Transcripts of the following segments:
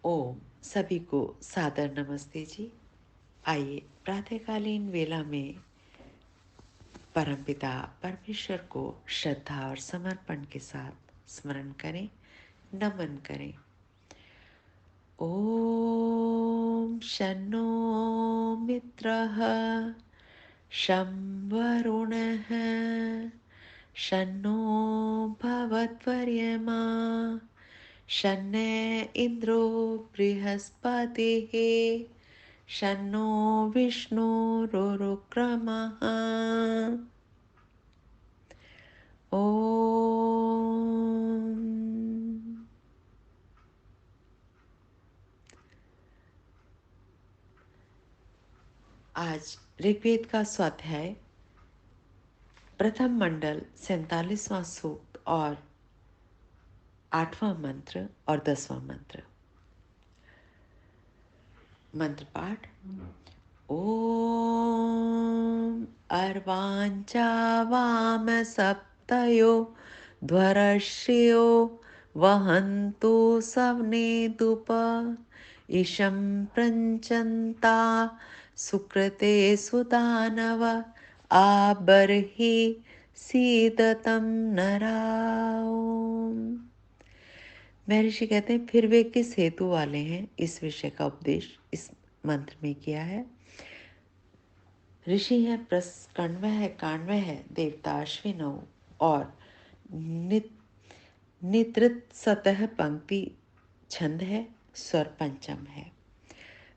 ओम सभी को सादर नमस्ते जी। आइए प्रातःकालीन वेला में परमपिता परमेश्वर को श्रद्धा और समर्पण के साथ स्मरण करें, नमन करें। ओम शन्नो मित्रः शं वरुणः शन्नो भवत्वर्यमा शन्नो इंद्रो बृहस्पतिः शन्नो विष्णुरुक्रमः। ओम। आज ऋग्वेद का स्वाध्याय प्रथम मंडल 47वां सूक्त और 8वां मंत्र और 10वां मंत्र। मंत्र पाठ। ओम अर्वांचा वाम सप्तयो ध्वरश्रियो वहन्तु सवनेदुप ईशं प्रञ्चन्ता सुकृते सुदानव आबर्हि सीदतं नराओ। महर्षि कहते हैं, फिर वे किस हेतु वाले हैं, इस विषय का उपदेश इस मंत्र में किया है। ऋषि है, प्रस्कण्व है, काण्व है, देवता अश्विनौ और नितृत सतह पंक्ति छंद है, स्वर पंचम है।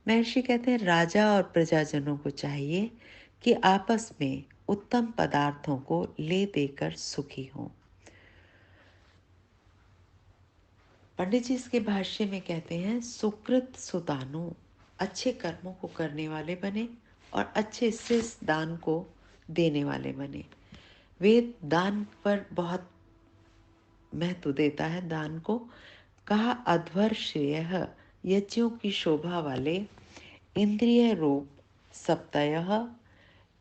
महर्षि कहते हैं, राजा और प्रजाजनों को चाहिए कि आपस में उत्तम पदार्थों को ले देकर सुखी हों। पंडित जी इसके भाष्य में कहते हैं, सुकृत सुदानु, अच्छे कर्मों को करने वाले बने और अच्छे से दान को देने वाले बने। वेद दान पर बहुत महत्व देता है। दान को कहा अध्वर श्रेय, यज्ञों की शोभा वाले इंद्रिय रूप सप्तयः,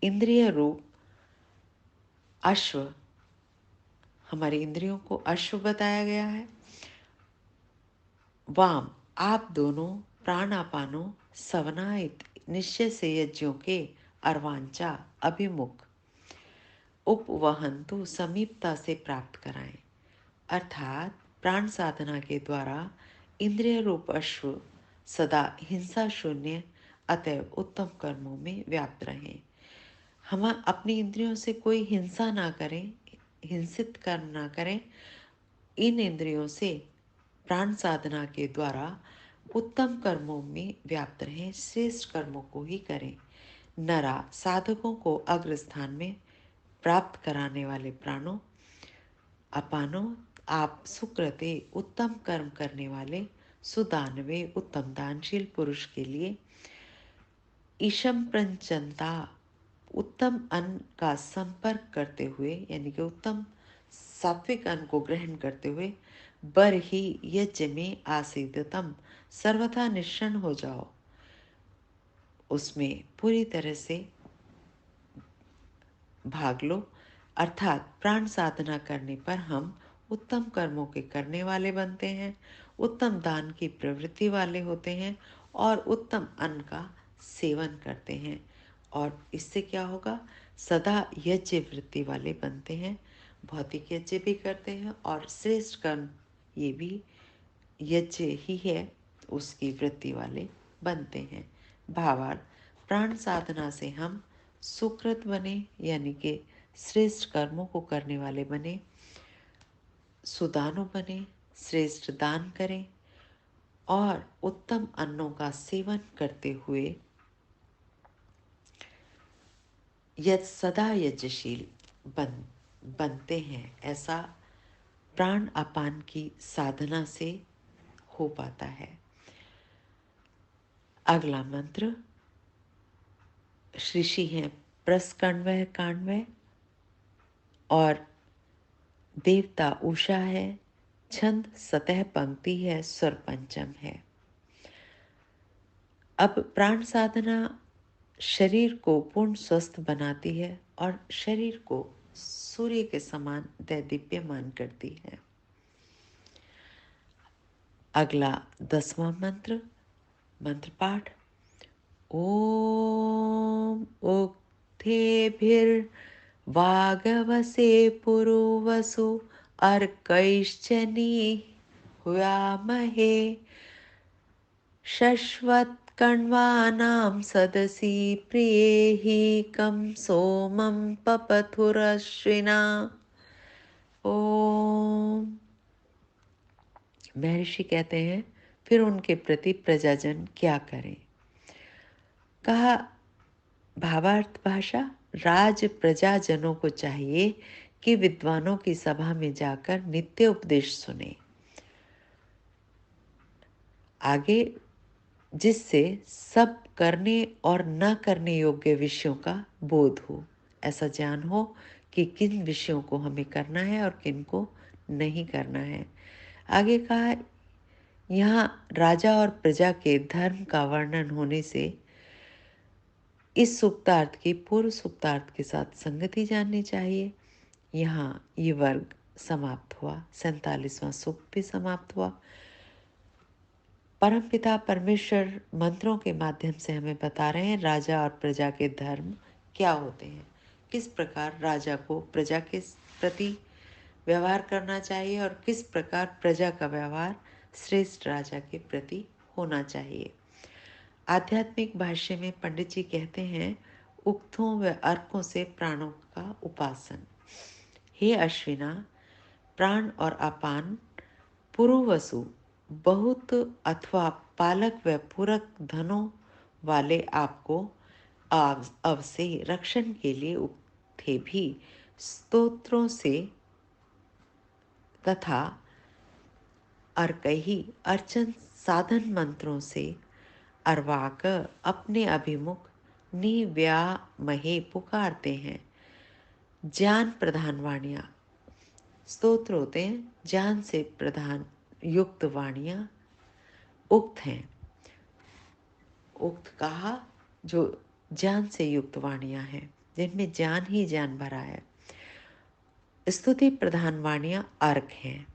इंद्रिय रूप अश्व, हमारे इंद्रियों को अश्व बताया गया है। वाम, आप दोनों प्राणापानो सवनायत, निश्चय से यज्ञों के अर्वांचा अभिमुख उपवहंतु, समीपता से प्राप्त कराएं। अर्थात प्राण साधना के द्वारा इंद्रिय रूप अश्व सदा हिंसा शून्य अतएव उत्तम कर्मों में व्याप्त रहें। हम अपनी इंद्रियों से कोई हिंसा ना करें, हिंसित कर्म ना करें। इन इंद्रियों से प्राण साधना के द्वारा उत्तम कर्मों में व्याप्त रहें, श्रेष्ठ कर्मों को ही करें। नरा, साधकों को अग्र स्थान में प्राप्त कराने वाले प्राणों। अपानो, आप सुकृते, उत्तम कर्म करने वाले। सुदानवे, उत्तम दानशील पुरुष के लिए। ईशम प्रंचनता, उत्तम अन्न का संपर्क करते हुए, यानी कि उत्तम सात्विक अन्न को ग्रहण करते हुए। बर ही यज्ञ में आसीदतम, सर्वथा निश्चल हो जाओ, उसमें पूरी तरह से भाग लो। अर्थात प्राण साधना करने पर हम उत्तम कर्मों के करने वाले बनते हैं, उत्तम दान की प्रवृत्ति वाले होते हैं और उत्तम अन्न का सेवन करते हैं। और इससे क्या होगा, सदा यज्ञ वृत्ति वाले बनते हैं, भौतिक यज्ञ भी करते हैं और श्रेष्ठ कर्म ये भी यज्ञ ही है, उसकी वृत्ति वाले बनते हैं। भावार्थ, प्राण साधना से हम सुकृत बने, यानी कि श्रेष्ठ कर्मों को करने वाले बने, सुदानु बने, श्रेष्ठ दान करें और उत्तम अन्नों का सेवन करते हुए सदा यज्ञशील बनते हैं। ऐसा प्राण अपान की साधना से हो पाता है। अगला मंत्र। ऋषि हैं प्रस्कण्व काण्व और देवता उषा है, छंद सतह पंक्ति है, स्वर पंचम है। अब प्राण साधना शरीर को पूर्ण स्वस्थ बनाती है और शरीर को सूर्य के समान दैदीप्यमान करती है। अगला 10वां मंत्र, मंत्र पाठ। ओम उक्थेभिर्वागवसे पुरुवसु अर्कैश्चनी हुयामहे शश्वत्कण्वानां सदसि प्रियेहि कं सोमं पपथुरश्विना। ओम। महर्षि कहते हैं, फिर उनके प्रति प्रजाजन क्या करें। कहा, भावार्थ भाषा, राज प्रजाजनों को चाहिए कि विद्वानों की सभा में जाकर नित्य उपदेश सुने, आगे जिससे सब करने और न करने योग्य विषयों का बोध हो, ऐसा ज्ञान हो कि किन विषयों को हमें करना है और किन को नहीं करना है। आगे कहा, यहाँ राजा और प्रजा के धर्म का वर्णन होने से इस सूक्तार्थ की पूर्व सूक्तार्थ के साथ संगति जाननी चाहिए। यहाँ ये वर्ग समाप्त हुआ, 47वां सूक्त भी समाप्त हुआ। परमपिता परमेश्वर मंत्रों के माध्यम से हमें बता रहे हैं राजा और प्रजा के धर्म क्या होते हैं, किस प्रकार राजा को प्रजा के प्रति व्यवहार करना चाहिए और किस प्रकार प्रजा का व्यवहार श्रेष्ठ राजा के प्रति होना चाहिए। आध्यात्मिक भाष्य में पंडित जी कहते हैं, उक्तों व अर्कों से प्राणों का उपासन। हे अश्विना, प्राण और अपान पुरुवसु बहुत अथवा पालक व पूरक धनों वाले आपको अव से रक्षण के लिए उक्थे भी स्तोत्रों से तथा अर्कही अर्चन साधन मंत्रों से अर्वाक अपने अभिमुख निव्यामहे पुकारते हैं। ज्ञान प्रधान वाणियाँ, स्तोत्र होते हैं ज्ञान से प्रधान युक्त वाणियाँ उक्त हैं। उक्त कहा जो ज्ञान से युक्त वाणियाँ हैं, जिनमें ज्ञान ही ज्ञान भरा है। स्तुति प्रधान वाणियाँ अर्क हैं।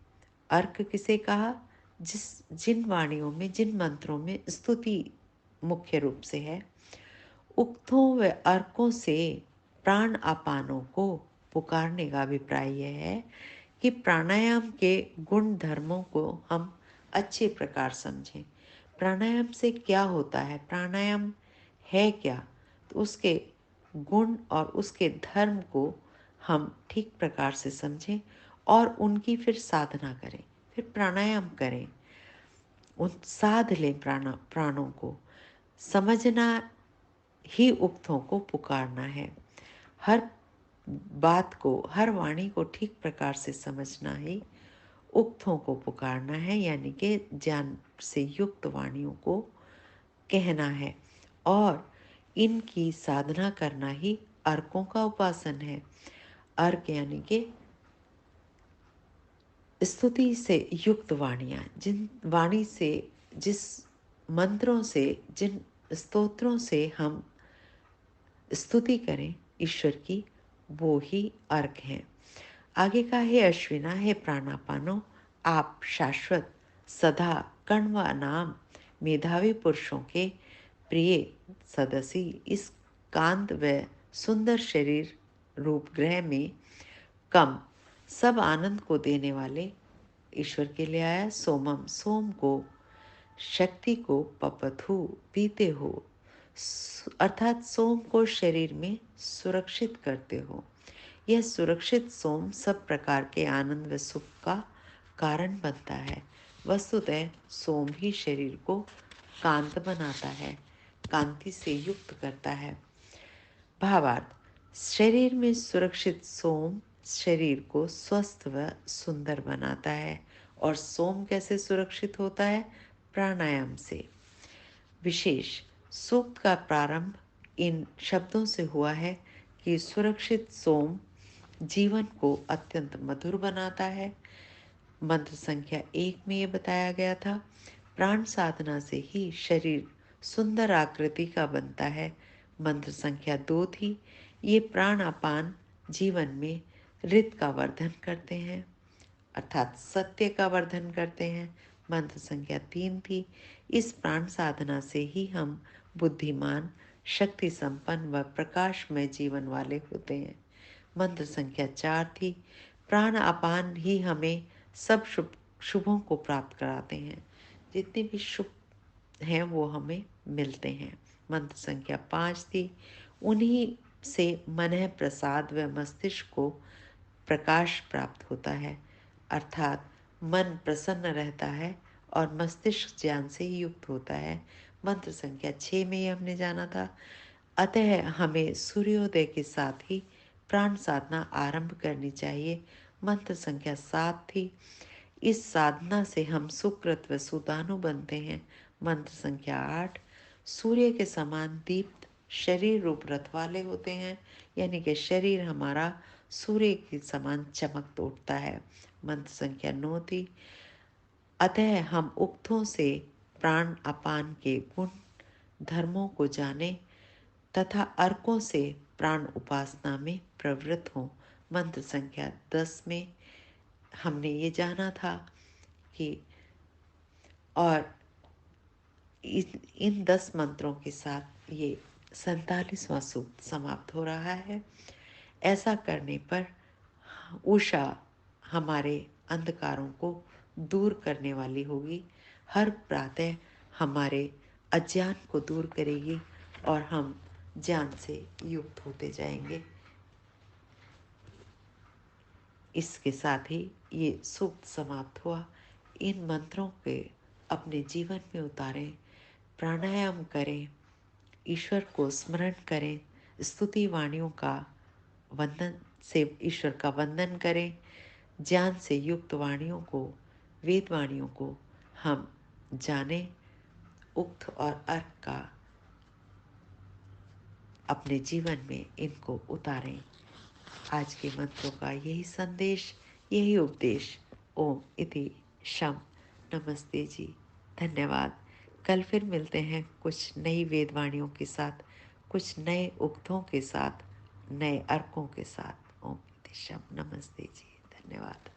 अर्क किसे कहा, जिन वाणियों में, जिन मंत्रों में स्तुति मुख्य रूप से है। उक्तों व अर्कों से प्राण अपानों को पुकारने का अभिप्राय यह है कि प्राणायाम के गुण धर्मों को हम अच्छे प्रकार समझें। प्राणायाम से क्या होता है, प्राणायाम है क्या, तो उसके गुण और उसके धर्म को हम ठीक प्रकार से समझें और उनकी फिर साधना करें, फिर प्राणायाम करें, उन साध लें प्राणों को। समझना ही उक्तों को पुकारना है। हर बात को, हर वाणी को ठीक प्रकार से समझना ही उक्तों को पुकारना है, यानी कि ज्ञान से युक्त वाणियों को कहना है और इनकी साधना करना ही अर्कों का उपासन है। अर्क यानी कि स्तुति से युक्त वाणियाँ, जिन वाणी से, जिस मंत्रों से, जिन स्तोत्रों से हम स्तुति करें ईश्वर की, वो ही अर्क हैं। आगे का, हे अश्विना, हे प्राणापानो, आप शाश्वत सदा कण्व नाम मेधावी पुरुषों के प्रिय सदसी इस कांत व सुंदर शरीर रूप ग्रह में कम सब आनंद को देने वाले ईश्वर के लिए आया। सोमम, सोम को, शक्ति को, पपथु पीते हो, अर्थात सोम को शरीर में सुरक्षित करते हो। यह सुरक्षित सोम सब प्रकार के आनंद व सुख का कारण बनता है। वस्तुतः सोम ही शरीर को कांत बनाता है, कांति से युक्त करता है। भावार्थ, शरीर में सुरक्षित सोम शरीर को स्वस्थ व सुंदर बनाता है। और सोम कैसे सुरक्षित होता है? प्राणायाम से। विशेष सूक्त का प्रारंभ इन शब्दों से हुआ है कि सुरक्षित सोम जीवन को अत्यंत मधुर बनाता है। मंत्र संख्या 1 में ये बताया गया था, प्राण साधना से ही शरीर सुंदर आकृति का बनता है। मंत्र संख्या 2 थी, ये प्राण अपान जीवन में रित का वर्धन करते हैं, अर्थात सत्य का वर्धन करते हैं, मंत्र संख्या 3 थी, इस प्राण साधना से ही हम बुद्धिमान, शक्ति संपन्न व प्रकाशमय जीवन वाले होते हैं। मंत्र संख्या 4 थी, प्राण अपान ही हमें सब शुभों को प्राप्त कराते हैं। जितने भी शुभ हैं वो हमें मिलते हैं। मंत्र संख्या 5 थी, उन्हीं से मन प्रसाद व मस्तिष्क को प्रकाश प्राप्त होता है, अर्थात मन प्रसन्न रहता है और मस्तिष्क ज्ञान से युक्त होता है। मंत्र संख्या 6 में ये हमने जाना था, अतः हमें सूर्योदय के साथ ही प्राण साधना आरंभ करनी चाहिए। मंत्र संख्या 7 थी, इस साधना से हम सुकृत व सुदानु बनते हैं। मंत्र संख्या 8, सूर्य के समान दीप्त शरीर रूप रथ वाले होते हैं, यानी कि शरीर हमारा सूर्य के समान चमक उठता है। मंत्र संख्या 9 थी, अतः हम उक्तों से प्राण अपान के गुण धर्मों को जाने तथा अर्कों से प्राण उपासना में प्रवृत्त हों। मंत्र संख्या 10 में हमने ये जाना था कि और इन 10 मंत्रों के साथ ये 47वां सूक्त समाप्त हो रहा है। ऐसा करने पर उषा हमारे अंधकारों को दूर करने वाली होगी, हर प्रातः हमारे अज्ञान को दूर करेगी और हम ज्ञान से युक्त होते जाएंगे। इसके साथ ही ये सूक्त समाप्त हुआ। इन मंत्रों के अपने जीवन में उतारें, प्राणायाम करें, ईश्वर को स्मरण करें, स्तुति वाणियों का वंदन से ईश्वर का वंदन करें, ज्ञान से युक्त वाणियों को, वेद वाणियों को हम जानें, उक्त और अर्क का अपने जीवन में इनको उतारें। आज के मंत्रों का यही संदेश, यही उपदेश। ओम इति शम। नमस्ते जी, धन्यवाद। कल फिर मिलते हैं कुछ नई वेदवाणियों के साथ, कुछ नए उक्तों के साथ, नए अर्कों के साथ। ओम इति शम। नमस्ते जी, धन्यवाद।